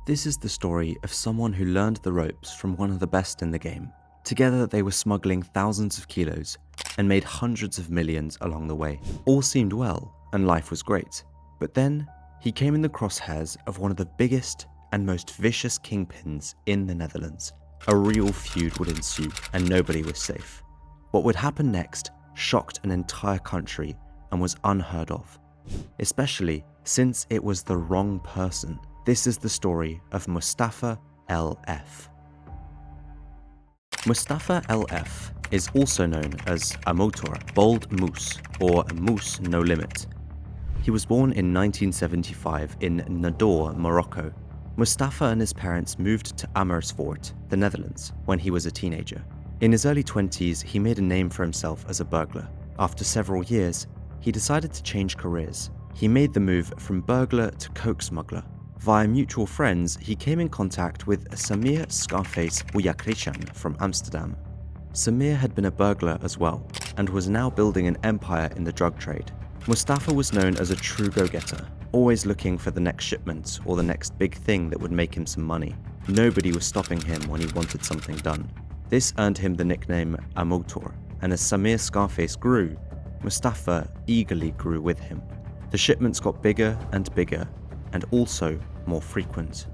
This is the story of someone who learned the ropes from one of the best in the game. Together they were smuggling thousands of kilos and made hundreds of millions along the way. All seemed well and life was great. But then he came in the crosshairs of one of the biggest and most vicious kingpins in the Netherlands. A real feud would ensue and nobody was safe. What would happen next shocked an entire country and was unheard of, especially since it was the wrong person. This is the story of Mustapha el F. Mustapha el F is also known as a motor, bold moose, or moose no limit. He was born in 1975 in Nador, Morocco. Mustapha and his parents moved to Amersfoort, the Netherlands, when he was a teenager. In his early 20s, he made a name for himself as a burglar. After several years, he decided to change careers. He made the move from burglar to coke smuggler. Via mutual friends, he came in contact with Samir Scarface Bouyakrichan from Amsterdam. Samir had been a burglar as well, and was now building an empire in the drug trade. Mustapha was known as a true go-getter, always looking for the next shipment or the next big thing that would make him some money. Nobody was stopping him when he wanted something done. This earned him the nickname a motor, and as Samir Scarface grew, Mustapha eagerly grew with him. The shipments got bigger and bigger, and also more frequent.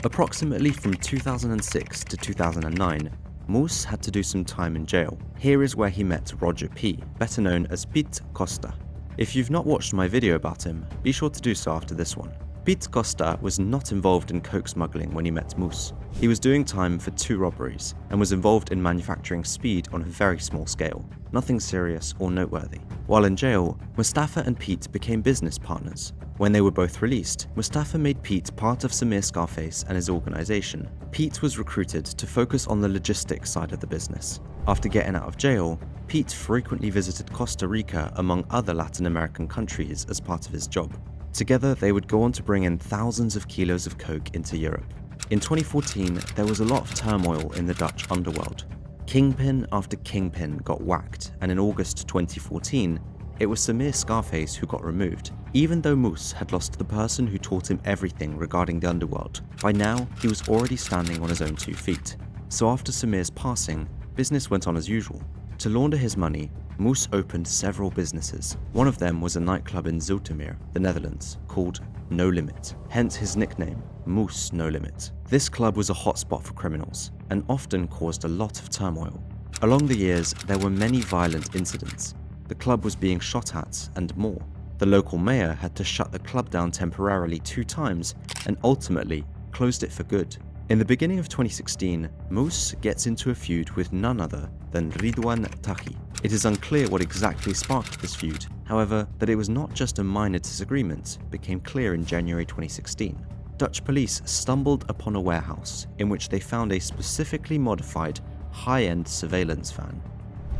Approximately from 2006 to 2009, Moose had to do some time in jail. Here is where he met Roger P., better known as Piet Costa. If you've not watched my video about him, be sure to do so after this one. Piet Costa was not involved in coke smuggling when he met Moose. He was doing time for 2 robberies and was involved in manufacturing speed on a very small scale, nothing serious or noteworthy. While in jail, Mustapha and Piet became business partners. When they were both released, Mustapha made Piet part of Samir Scarface and his organization. Piet was recruited to focus on the logistics side of the business. After getting out of jail, Piet frequently visited Costa Rica among other Latin American countries as part of his job. Together, they would go on to bring in thousands of kilos of coke into Europe. In 2014, there was a lot of turmoil in the Dutch underworld. Kingpin after kingpin got whacked, and in August 2014, it was Samir Scarface who got removed. Even though Moose had lost the person who taught him everything regarding the underworld, by now he was already standing on his own 2 feet. So after Samir's passing, business went on as usual. To launder his money, Moose opened several businesses. One of them was a nightclub in Zoetermeer, the Netherlands, called No Limit, hence his nickname, Moose No Limit. This club was a hotspot for criminals, and often caused a lot of turmoil. Along the years, there were many violent incidents. The club was being shot at, and more. The local mayor had to shut the club down temporarily 2 times, and ultimately closed it for good. In the beginning of 2016, Moose gets into a feud with none other than Ridouan Taghi. It is unclear what exactly sparked this feud. However, that it was not just a minor disagreement became clear in January 2016. Dutch police stumbled upon a warehouse in which they found a specifically modified, high-end surveillance van.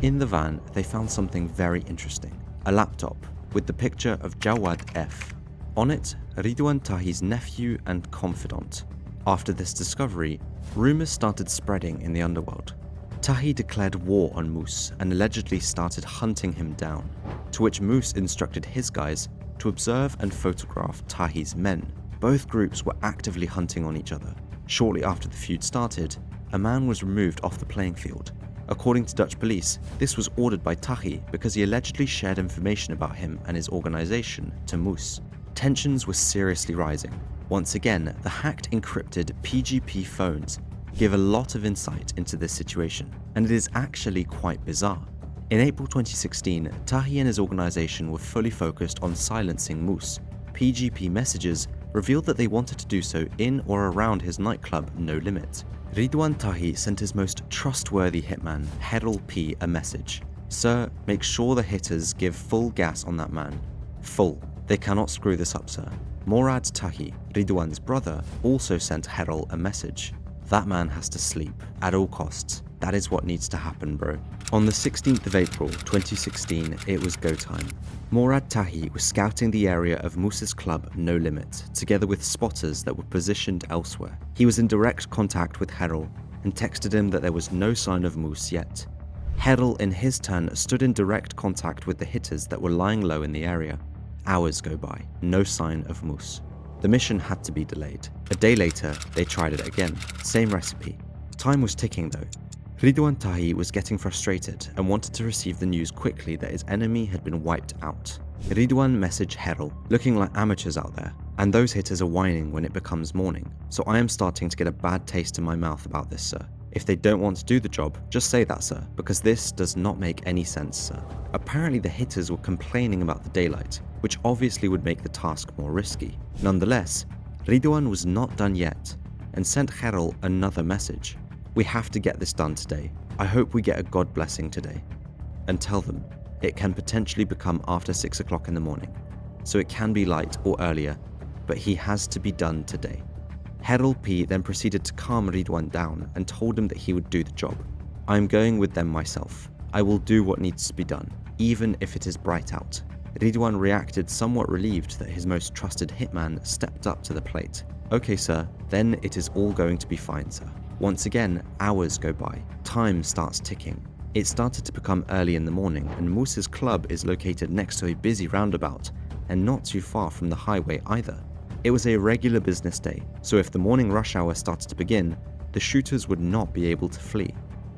In the van, they found something very interesting, a laptop with the picture of Godmother F. On it, Ridouan Taghi's nephew and confidant. After this discovery, rumors started spreading in the underworld. Taghi declared war on Moose and allegedly started hunting him down, to which Moose instructed his guys to observe and photograph Taghi's men. Both groups were actively hunting on each other. Shortly after the feud started, a man was removed off the playing field. According to Dutch police, this was ordered by Taghi because he allegedly shared information about him and his organization to Moose. Tensions were seriously rising. Once again, the hacked encrypted PGP phones give a lot of insight into this situation, and it is actually quite bizarre. In April 2016, Taghi and his organization were fully focused on silencing Moose. PGP messages revealed that they wanted to do so in or around his nightclub No Limit. Ridouan Taghi sent his most trustworthy hitman, Hamza P, a message. "Sir, make sure the hitters give full gas on that man. Full. They cannot screw this up, sir." Morad Taghi, Ridouan's brother, also sent Hamza a message. "That man has to sleep, at all costs. That is what needs to happen, bro." On the 16th of April 2016, it was go time. Morad Taghi was scouting the area of Moose's club No Limit, together with spotters that were positioned elsewhere. He was in direct contact with Hamza and texted him that there was no sign of Moose yet. Hamza, in his turn, stood in direct contact with the hitters that were lying low in the area. Hours go by, no sign of Moose. The mission had to be delayed. A day later, they tried it again. Same recipe. Time was ticking though. Ridouan Taghi was getting frustrated and wanted to receive the news quickly that his enemy had been wiped out. Ridouan messaged Herel, looking like amateurs out there, and those hitters are whining when it becomes morning, so I am starting to get a bad taste in my mouth about this, sir. If they don't want to do the job, just say that, sir, because this does not make any sense, sir. Apparently the hitters were complaining about the daylight, which obviously would make the task more risky. Nonetheless, Ridouan was not done yet, and sent Herel another message. We have to get this done today. I hope we get a God blessing today. And tell them it can potentially become after 6 o'clock in the morning, so it can be light or earlier, but he has to be done today. Herel P then proceeded to calm Ridouan down and told him that he would do the job. I am going with them myself. I will do what needs to be done, even if it is bright out. Ridouan reacted somewhat relieved that his most trusted hitman stepped up to the plate. Okay sir, then it is all going to be fine, sir. Once again, hours go by. Time starts ticking. It started to become early in the morning, and Moose's club is located next to a busy roundabout and not too far from the highway either. It was a regular business day, so if the morning rush hour started to begin, the shooters would not be able to flee.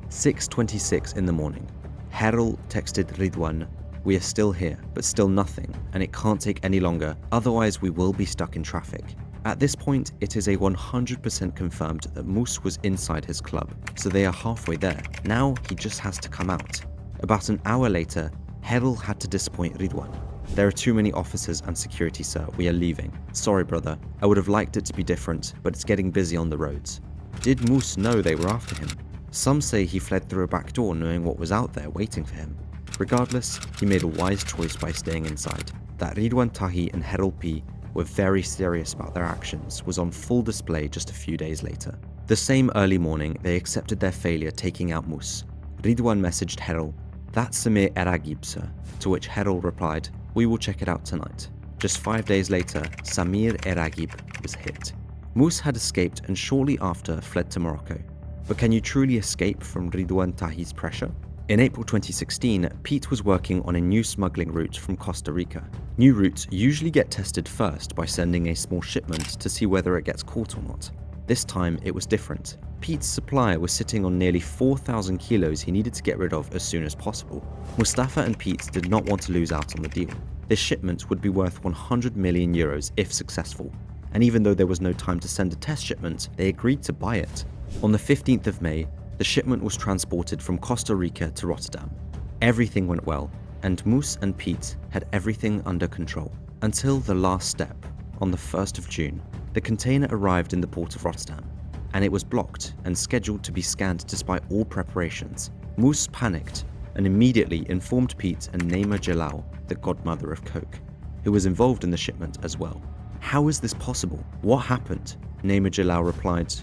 6:26 in the morning. Herel texted Ridouan, "We are still here, but still nothing, and it can't take any longer, otherwise we will be stuck in traffic." At this point, it is a 100% confirmed that Moose was inside his club, so they are halfway there. Now he just has to come out. About an hour later, Herel had to disappoint Ridouan. "There are too many officers and security, sir. We are leaving. Sorry, brother. I would have liked it to be different, but it's getting busy on the roads." Did Moose know they were after him? Some say he fled through a back door knowing what was out there waiting for him. Regardless, he made a wise choice by staying inside. That Ridouan Taghi and Herel P were very serious about their actions was on full display just a few days later. The same early morning, they accepted their failure taking out Moose. Ridouan messaged Herel, "That's Samir Eragib, sir," to which Herel replied, "We will check it out tonight." Just 5 days later, Samir Eragib was hit. Moose had escaped and shortly after fled to Morocco. But can you truly escape from Ridouan Taghi's pressure? In April 2016, Piet was working on a new smuggling route from Costa Rica. New routes usually get tested first by sending a small shipment to see whether it gets caught or not. This time, it was different. Piet's supply was sitting on nearly 4,000 kilos he needed to get rid of as soon as possible. Mustapha and Piet did not want to lose out on the deal. This shipment would be worth 100 million euros if successful, and even though there was no time to send a test shipment, they agreed to buy it. On the 15th of May, the shipment was transported from Costa Rica to Rotterdam. Everything went well, and Moose and Piet had everything under control. Until the last step, on the 1st of June, the container arrived in the port of Rotterdam, and it was blocked and scheduled to be scanned despite all preparations. Moose panicked and immediately informed Piet and Naima Jillal, the Godmother of Coke, who was involved in the shipment as well. "How is this possible? What happened?" Naima Jillal replied.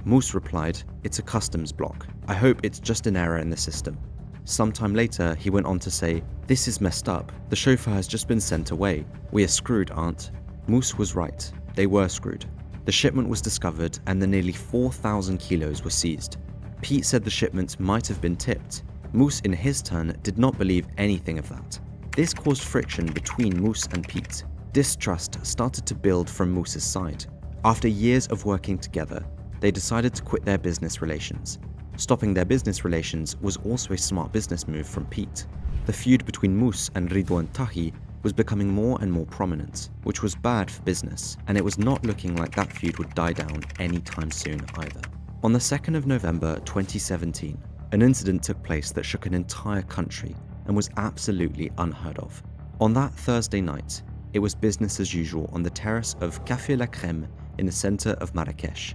Moose replied, "It's a customs block. I hope it's just an error in the system." Sometime later, he went on to say, "This is messed up. The chauffeur has just been sent away. We are screwed, aunt." Moose was right. They were screwed. The shipment was discovered and the nearly 4,000 kilos were seized. Piet said the shipment might have been tipped. Moose, in his turn, did not believe anything of that. This caused friction between Moose and Piet. Distrust started to build from Moose's side. After years of working together, they decided to quit their business relations. Stopping their business relations was also a smart business move from Piet. The feud between Moose and Ridouan Taghi was becoming more and more prominent, which was bad for business, and it was not looking like that feud would die down anytime soon either. On the 2nd of November 2017, an incident took place that shook an entire country and was absolutely unheard of. On that Thursday night, it was business as usual on the terrace of Café La Crème in the center of Marrakesh.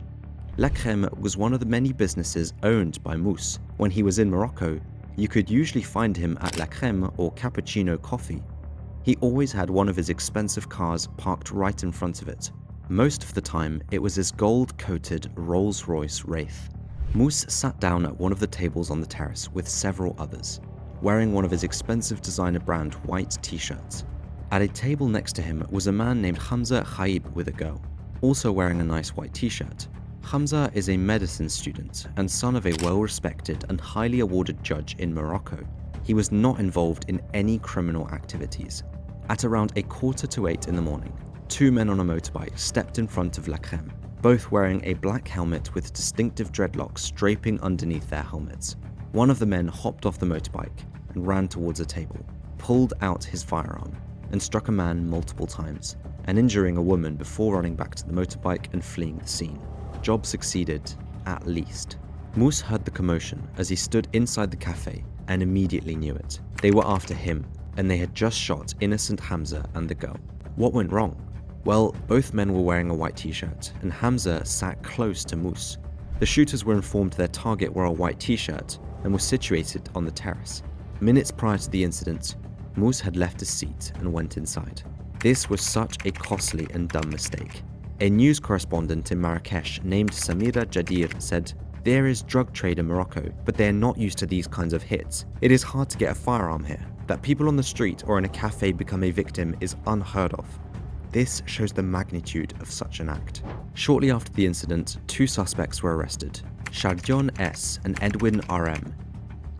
La Crème was one of the many businesses owned by Moose. When he was in Morocco, you could usually find him at La Crème or Cappuccino Coffee. He always had one of his expensive cars parked right in front of it. Most of the time, it was his gold-coated Rolls-Royce Wraith. Moose sat down at one of the tables on the terrace with several others, wearing one of his expensive designer brand white t-shirts. At a table next to him was a man named Hamza Chaib with a girl, also wearing a nice white t-shirt. Hamza is a medicine student and son of a well-respected and highly awarded judge in Morocco. He was not involved in any criminal activities. At around 7:45 in the morning, two men on a motorbike stepped in front of La Crème, both wearing a black helmet with distinctive dreadlocks draping underneath their helmets. One of the men hopped off the motorbike and ran towards a table, pulled out his firearm, and struck a man multiple times, and injuring a woman before running back to the motorbike and fleeing the scene. Job succeeded, at least. Mousse heard the commotion as he stood inside the cafe and immediately knew it. They were after him, and they had just shot innocent Hamza and the girl. What went wrong? Well, both men were wearing a white t-shirt, and Hamza sat close to Mousse. The shooters were informed their target wore a white t-shirt and was situated on the terrace. Minutes prior to the incident, Mousse had left his seat and went inside. This was such a costly and dumb mistake. A news correspondent in Marrakesh named Samir Scarface said, "There is drug trade in Morocco, but they are not used to these kinds of hits. It is hard to get a firearm here. That people on the street or in a cafe become a victim is unheard of." This shows the magnitude of such an act. Shortly after the incident, two suspects were arrested, Ridouan S and Edwin RM.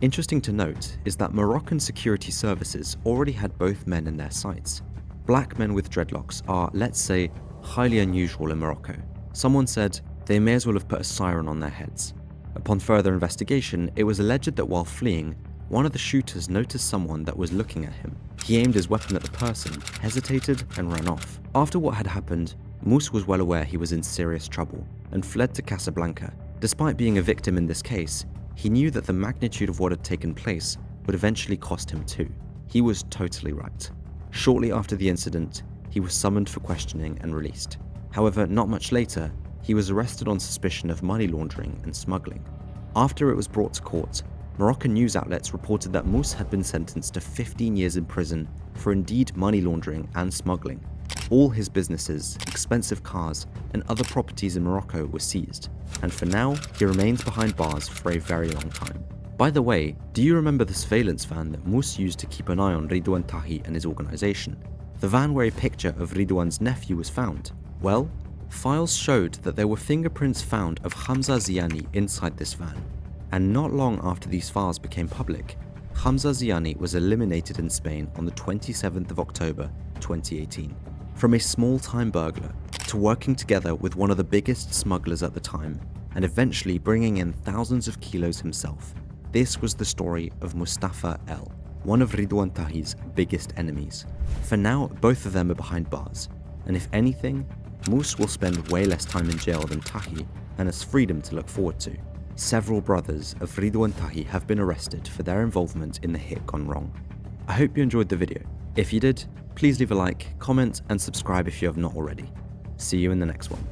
Interesting to note is that Moroccan security services already had both men in their sights. Black men with dreadlocks are, let's say, highly unusual in Morocco. Someone said they may as well have put a siren on their heads. Upon further investigation, it was alleged that while fleeing, one of the shooters noticed someone that was looking at him. He aimed his weapon at the person, hesitated, and ran off. After what had happened, Mousse was well aware he was in serious trouble and fled to Casablanca. Despite being a victim in this case, he knew that the magnitude of what had taken place would eventually cost him too. He was totally right. Shortly after the incident, he was summoned for questioning and released. However, not much later, he was arrested on suspicion of money laundering and smuggling. After it was brought to court, Moroccan news outlets reported that Mousse had been sentenced to 15 years in prison for indeed money laundering and smuggling. All his businesses, expensive cars, and other properties in Morocco were seized, and for now, he remains behind bars for a very long time. By the way, do you remember the surveillance van that Mousse used to keep an eye on Ridouan Taghi and his organization? The van where a picture of Ridouan's nephew was found? Well, files showed that there were fingerprints found of Hamza Ziani inside this van. And not long after these files became public, Hamza Ziani was eliminated in Spain on the 27th of October 2018. From a small-time burglar to working together with one of the biggest smugglers at the time, and eventually bringing in thousands of kilos himself, this was the story of Mustapha El, one of Ridouan Taghi's biggest enemies. For now, both of them are behind bars, and if anything, Mousse will spend way less time in jail than Taghi and has freedom to look forward to. Several brothers of Ridouan Taghi have been arrested for their involvement in the hit gone wrong. I hope you enjoyed the video. If you did, please leave a like, comment, and subscribe if you have not already. See you in the next one.